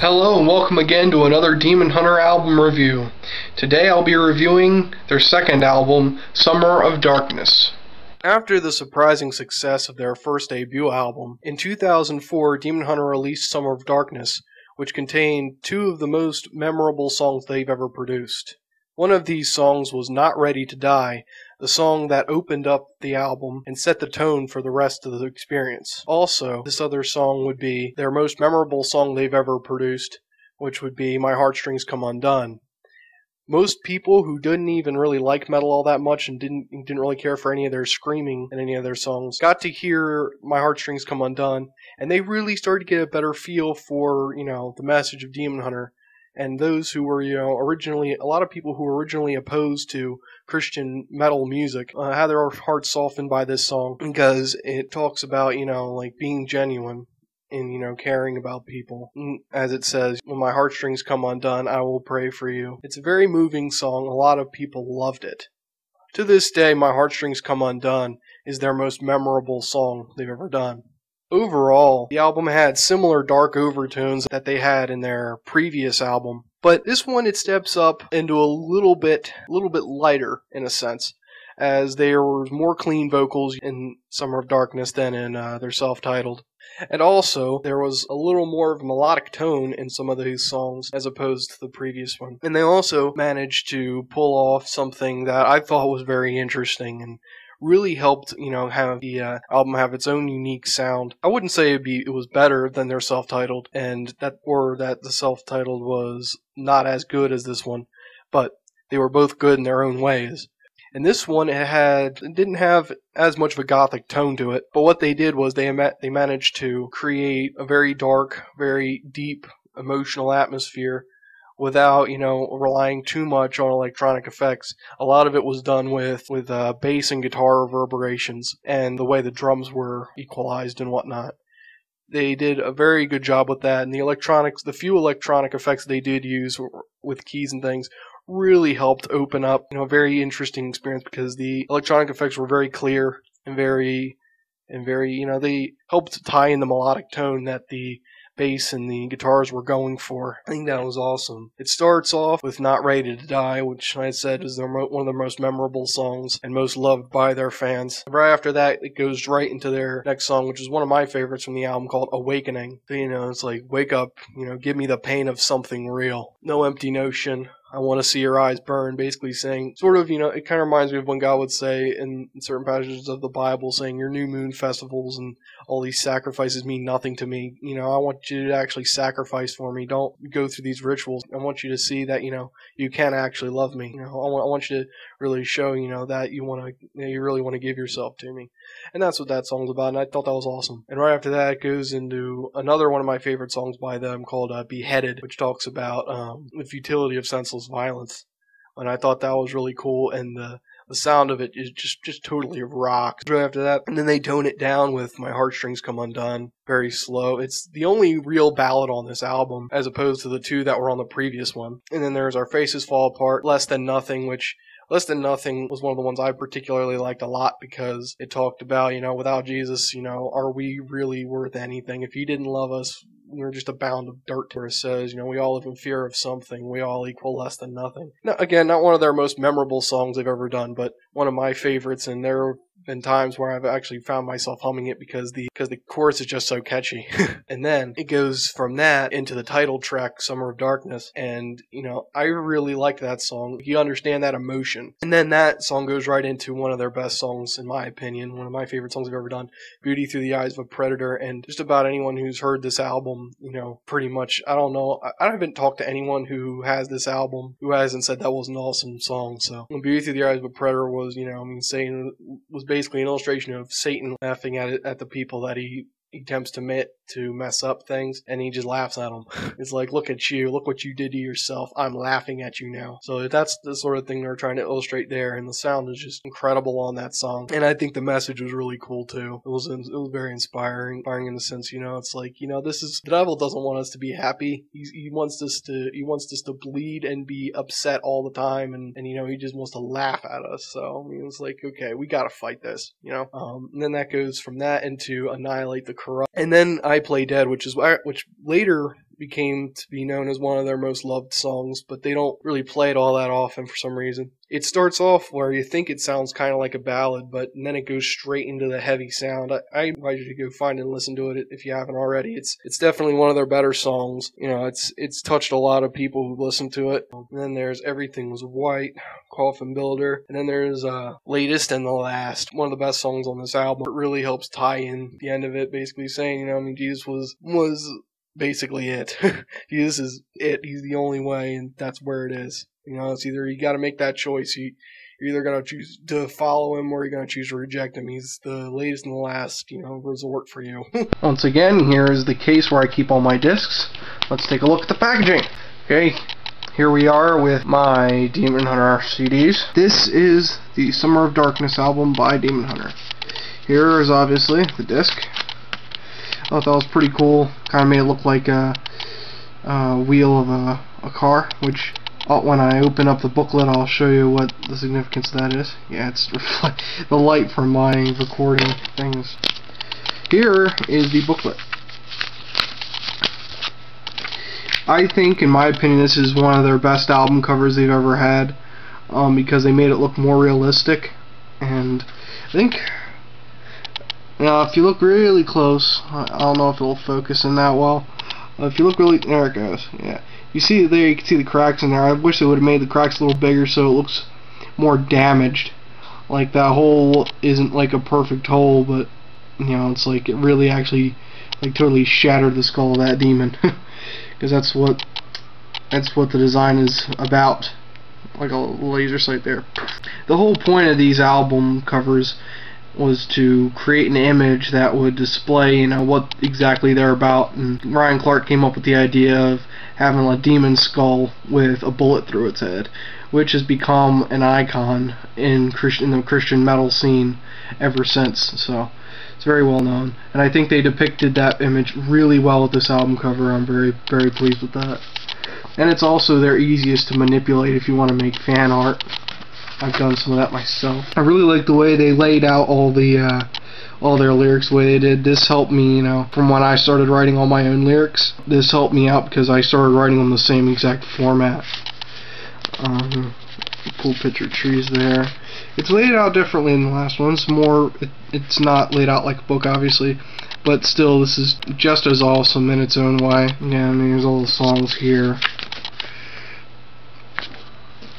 Hello and welcome again to another Demon Hunter album review. Today I'll be reviewing their second album, Summer of Darkness. After the surprising success of their first debut album, in 2004 Demon Hunter released Summer of Darkness, which contained two of the most memorable songs they've ever produced. One of these songs was Not Ready to Die, the song that opened up the album and set the tone for the rest of the experience. Also, this other song would be their most memorable song they've ever produced, which would be My Heartstrings Come Undone. Most people who didn't even really like metal all that much and didn't really care for any of their screaming in any of their songs got to hear My Heartstrings Come Undone, and they really started to get a better feel for, the message of Demon Hunter. And those who were, a lot of people who were originally opposed to Christian metal music had their hearts softened by this song because it talks about, being genuine and, caring about people. As it says, when my heartstrings come undone, I will pray for you. It's a very moving song. A lot of people loved it. To this day, My Heartstrings Come Undone is their most memorable song they've ever done. Overall, the album had similar dark overtones that they had in their previous album, but this one it steps up into a little bit lighter in a sense, as there were more clean vocals in Summer of Darkness than in their self-titled. And also, there was a little more of a melodic tone in some of these songs as opposed to the previous one. And they also managed to pull off something that I thought was very interesting and really helped, have the album have its own unique sound. I wouldn't say it was better than their self-titled, that the self-titled was not as good as this one, but they were both good in their own ways. And this one, it didn't have as much of a gothic tone to it, but what they did was they managed to create a very dark, very deep, emotional atmosphere without, relying too much on electronic effects. A lot of it was done with bass and guitar reverberations and the way the drums were equalized and whatnot. They did a very good job with that, and the few electronic effects they did use with keys and things really helped open up, a very interesting experience because the electronic effects were very clear and very, they helped tie in the melodic tone that the bass and the guitars were going for. I think that was awesome. It starts off with Not Ready to Die, which I said is one of their most memorable songs and most loved by their fans. Right after that, it goes right into their next song, which is one of my favorites from the album, called Awakening. So, it's like, wake up, give me the pain of something real. No empty notion. I want to see your eyes burn, basically saying, sort of, it kind of reminds me of when God would say in certain passages of the Bible, saying your new moon festivals and all these sacrifices mean nothing to me. I want you to actually sacrifice for me. Don't go through these rituals. I want you to see that, you can actually love me. I want you to really show, that you really want to give yourself to me. And that's what that song's about, and I thought that was awesome. And right after that, it goes into another one of my favorite songs by them called Beheaded, which talks about the futility of senseless violence. And I thought that was really cool, and the sound of it is just totally rock. Right after that, and then they tone it down with My Heartstrings Come Undone, very slow. It's the only real ballad on this album, as opposed to the two that were on the previous one. And then there's Our Faces Fall Apart, Less Than Nothing, which Less Than Nothing was one of the ones I particularly liked a lot because it talked about, without Jesus, are we really worth anything? If he didn't love us, we're just a pound of dirt. Where it says, we all live in fear of something. We all equal less than nothing. Now, again, not one of their most memorable songs they've ever done, but one of my favorites, and there have been times where I've actually found myself humming it because the chorus is just so catchy. And then it goes from that into the title track, Summer of Darkness, and, I really like that song. You understand that emotion. And then that song goes right into one of their best songs, in my opinion, one of my favorite songs I've ever done, Beauty Through the Eyes of a Predator. And just about anyone who's heard this album, pretty much, I don't know, I haven't talked to anyone who has this album who hasn't said that was an awesome song. So Beauty Through the Eyes of a Predator was, Satan was basically an illustration of Satan laughing at the people that he attempts to mess up things, and he just laughs at them. It's like, look at you, look what you did to yourself, I'm laughing at you now. So that's the sort of thing they're trying to illustrate there, and the sound is just incredible on that song. And I think the message was really cool too. It was very inspiring in the sense, it's like, this is, the devil doesn't want us to be happy. He wants us to bleed and be upset all the time, and he just wants to laugh at us. So it's like, okay, we gotta fight this, and then that goes from that into Annihilate the Corrupt, and then I Play Dead, which later became to be known as one of their most loved songs, but they don't really play it all that often for some reason. It starts off where you think it sounds kind of like a ballad, but then it goes straight into the heavy sound. I invite you to go find and listen to it if you haven't already. It's definitely one of their better songs. You know, it's touched a lot of people who listen to it. And then there's Everything Was White, Coffin Builder, and then there's Latest and the Last, one of the best songs on this album. It really helps tie in the end of it, basically saying, you know, I mean, Jesus was basically it. Jesus is it. He's the only way, and that's where it is. You know, it's either you got to make that choice. You're either going to choose to follow him or you're going to choose to reject him. He's the latest and the last, you know, resort for you. Once again, here is the case where I keep all my discs. Let's take a look at the packaging. Okay, here we are with my Demon Hunter CDs. This is the Summer of Darkness album by Demon Hunter. Here is obviously the disc. I thought that was pretty cool. Kind of made it look like a wheel of a car, which when I open up the booklet I'll show you what the significance of that is. Yeah, it's the light from my recording things. Here is the booklet. I think, in my opinion, this is one of their best album covers they've ever had, because they made it look more realistic. And I think, now, if you look really close, I don't know if it'll focus in that well. If you look really, there it goes. Yeah, you see there, you can see the cracks in there. I wish they would have made the cracks a little bigger so it looks more damaged. Like that hole isn't like a perfect hole, but you know, it's like it really actually like totally shattered the skull of that demon. Because that's what the design is about. Like a laser sight there. The whole point of these album covers was to create an image that would display, you know, what exactly they're about. And Ryan Clark came up with the idea of having a demon skull with a bullet through its head, which has become an icon in the Christian metal scene ever since. So it's very well known, and I think they depicted that image really well with this album cover. I'm very, very pleased with that. And it's also their easiest to manipulate if you want to make fan art. I've done some of that myself. I really like the way they laid out all their lyrics the way they did. This helped me, you know, from when I started writing all my own lyrics. This helped me out because I started writing them the same exact format. Cool picture of trees there. It's laid out differently than the last one. It's more, it's not laid out like a book, obviously, but still, this is just as awesome in its own way. Yeah, I mean, there's all the songs here.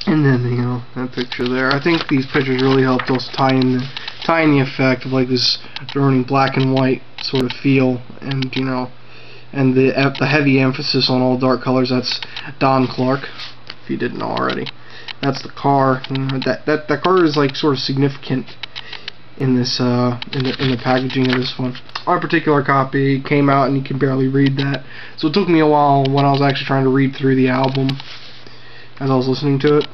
And then, you know, that picture there. I think these pictures really helped us tie in the effect of like this burning black and white sort of feel, and you know, and the heavy emphasis on all dark colors. That's Don Clark, if you didn't know already. That's the car. You know, that car is like sort of significant in this in the packaging of this one. Our particular copy came out and you can barely read that, so it took me a while when I was actually trying to read through the album as I was listening to it.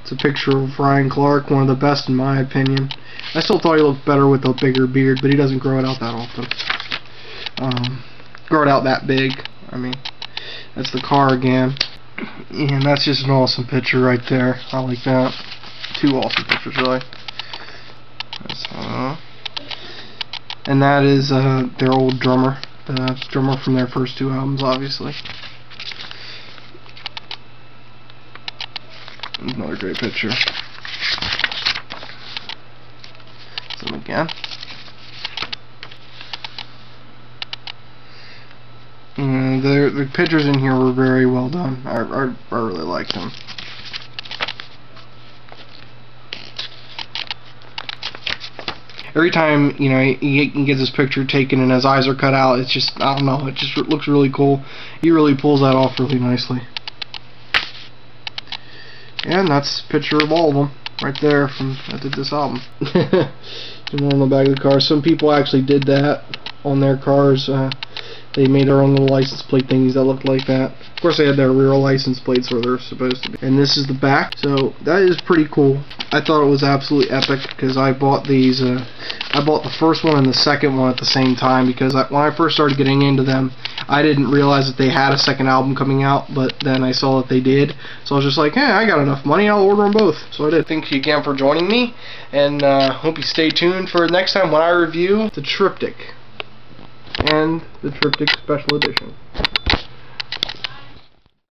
It's a picture of Ryan Clark, one of the best in my opinion. I still thought he looked better with a bigger beard, but he doesn't grow it out that often. Grow it out that big. I mean, that's the car again. And that's just an awesome picture right there. I like that. Two awesome pictures, really. And that is their old drummer. The drummer from their first two albums, obviously. Another great picture. Some again. And the pictures in here were very well done. I really liked them. Every time, you know, he gets his picture taken and his eyes are cut out, it's just, I don't know, it just looks really cool. He really pulls that off really nicely. And that's a picture of all of them right there from I did this album. And on the back of the car, some people actually did that on their cars. They made their own little license plate thingies that looked like that. Of course, they had their real license plates where they're supposed to be. And this is the back, so that is pretty cool. I thought it was absolutely epic because I bought these. I bought the first one and the second one at the same time because when I first started getting into them, I didn't realize that they had a second album coming out, but then I saw that they did. So I was just like, hey, I got enough money, I'll order them both. So I did. Thank you again for joining me, and hope you stay tuned for next time when I review the Triptych and the Triptych Special Edition.